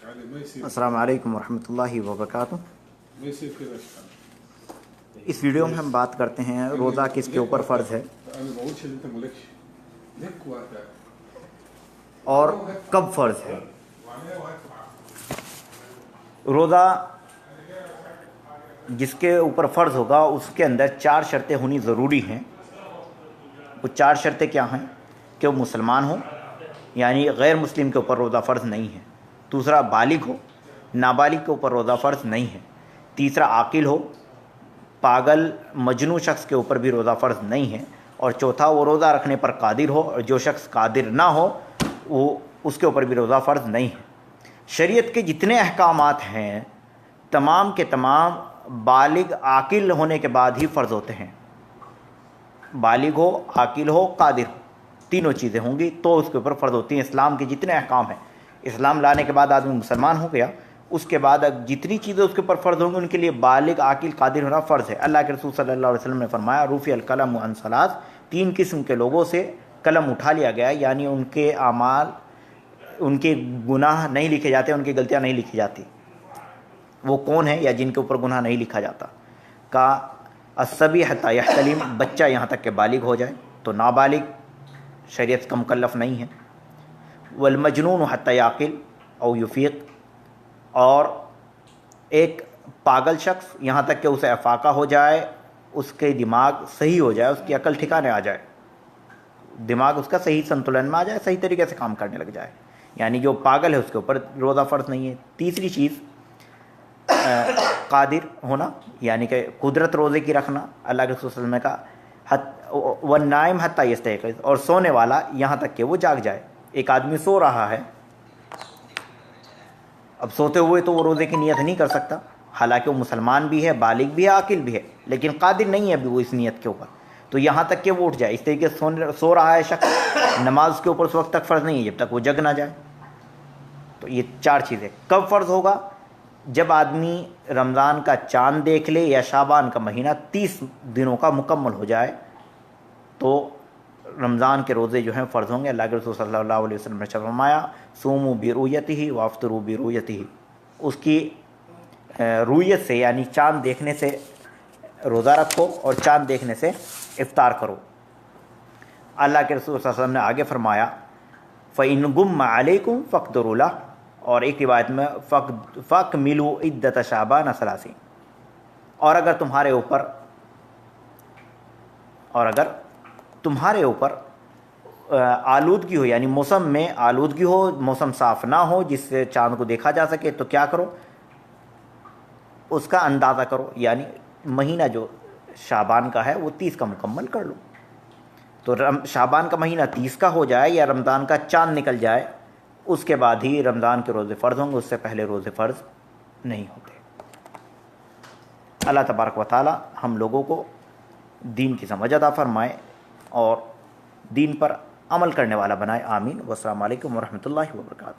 अस्सलाम वालेकुम रहमतुल्लाहि व बरकातुहू। इस वीडियो में हम बात करते हैं रोज़ा किसके ऊपर फ़र्ज़ है और कब फ़र्ज़ है। रोज़ा जिसके ऊपर फ़र्ज़ होगा उसके अंदर 4 शर्तें होनी ज़रूरी हैं। वो 4 शर्तें क्या हैं कि वो मुसलमान हो, यानी गैर मुस्लिम के ऊपर रोज़ा फ़र्ज़ नहीं है। दूसरा, बालिग हो, नाबालिग के ऊपर रोज़ा फ़र्ज़ नहीं है। तीसरा, आकिल हो, पागल मजनू शख्स के ऊपर भी रोज़ा फ़र्ज़ नहीं है। और चौथा, वो रोज़ा रखने पर कादिर हो, और जो शख्स कादिर ना हो वो उसके ऊपर भी रोज़ा फ़र्ज़ नहीं है। शरीयत के जितने अहकामात हैं तमाम के तमाम बालिग आकिल होने के बाद ही फ़र्ज़ होते हैं। बालिग हो, आकिल हो, कादिर हो, तीनों चीज़ें होंगी तो उसके ऊपर फ़र्ज़ होती हैं। इस्लाम के जितने अहकाम हैं, इस्लाम लाने के बाद आदमी मुसलमान हो गया, उसके बाद जितनी चीज़ें उसके ऊपर फ़र्ज़ होंगी उनके लिए बालिग आकिल कादिर होना फ़र्ज़ है। अल्लाह के रसूल सल्लल्लाहु अलैहि वसल्लम ने फरमाया, रुफ़िअल क़लम अन सलास, 3 किस्म के लोगों से कलम उठा लिया गया, यानी उनके आमाल, उनके गुनाह नहीं लिखे जाते, उनकी गलतियाँ नहीं लिखी जाती। वो कौन है या जिनके ऊपर गुनाह नहीं लिखा जाता? का अस्सबी हत्ता यहतलिम, बच्चा यहाँ तक कि बालिग हो जाए, तो नाबालिग शरीयत का मुकल्लफ़ नहीं है। वल मजनून हत्ता याकिल औ युफ़ीक़, और एक पागल शख्स यहाँ तक कि उसे अफाका हो जाए, उसके दिमाग सही हो जाए, उसकी अकल ठिकाने आ जाए, दिमाग उसका सही संतुलन में आ जाए, सही तरीके से काम करने लग जाए, यानी जो पागल है उसके ऊपर रोज़ा फ़र्ज़ नहीं है। तीसरी चीज़ कादिर होना, यानी कि कुदरत रोज़े की रखना। अल्लाह के रसूल सल्लल्लाहु अलैहि वसल्लम ने कहा वन नाइम हत्ता यस्तयक़िज़, और सोने वाला यहाँ तक कि वो जाग जाए। एक आदमी सो रहा है, अब सोते हुए तो वो रोज़े की नियत नहीं कर सकता, हालांकि वो मुसलमान भी है, बालिग भी है, आकिल भी है, लेकिन कादिर नहीं है अभी वो इस नियत के ऊपर, तो यहाँ तक कि वो उठ जाए। इस तरीके से सो रहा है शख्स, नमाज के ऊपर उस वक्त तक फ़र्ज़ नहीं है जब तक वो जग ना जाए। तो ये 4 चीज़ें कब फ़र्ज़ होगा? जब आदमी रमज़ान का चाँद देख ले या शाबान का महीना 30 दिनों का मुकम्मल हो जाए तो रमज़ान के रोज़े जो हैं फ़र्ज़ होंगे। अल्लाह के रसूल सल्लल्लाहु अलैहि वसल्लम ने फरमाया, सूमू बिरुयतिही व अफ्तरू बिरुयतिही, उसकी रुयत से यानी चाँद देखने से रोज़ा रखो और चाँद देखने से इफ्तार करो। अल्लाह के रसूल सल्लल्लाहु अलैहि वसल्लम ने आगे फरमाया, फ़इन गुम्मा अलैकुम फ़क़्दिरू लह, और एक रिवायत में फ़क़्मिलू इद्दत शाबान सलासीन, और अगर तुम्हारे ऊपर आलूदगी हो, यानी मौसम में आलूदगी हो, मौसम साफ़ ना हो जिससे चाँद को देखा जा सके, तो क्या करो, उसका अंदाज़ा करो, यानी महीना जो शाबान का है वो 30 का मुकम्मल कर लो। तो शाबान का महीना 30 का हो जाए या रमज़ान का चाँद निकल जाए, उसके बाद ही रमज़ान के रोज़े फ़र्ज़ होंगे, उससे पहले रोज़े फ़र्ज़ नहीं होते। अल्लाह तबारक व तआला हम लोगों को दीन की समझ अता फ़रमाए और दीन पर अमल करने वाला बनाए। आमीन। वस्सलामु अलैकुम व रहमतुल्लाहि व बरकातुहू।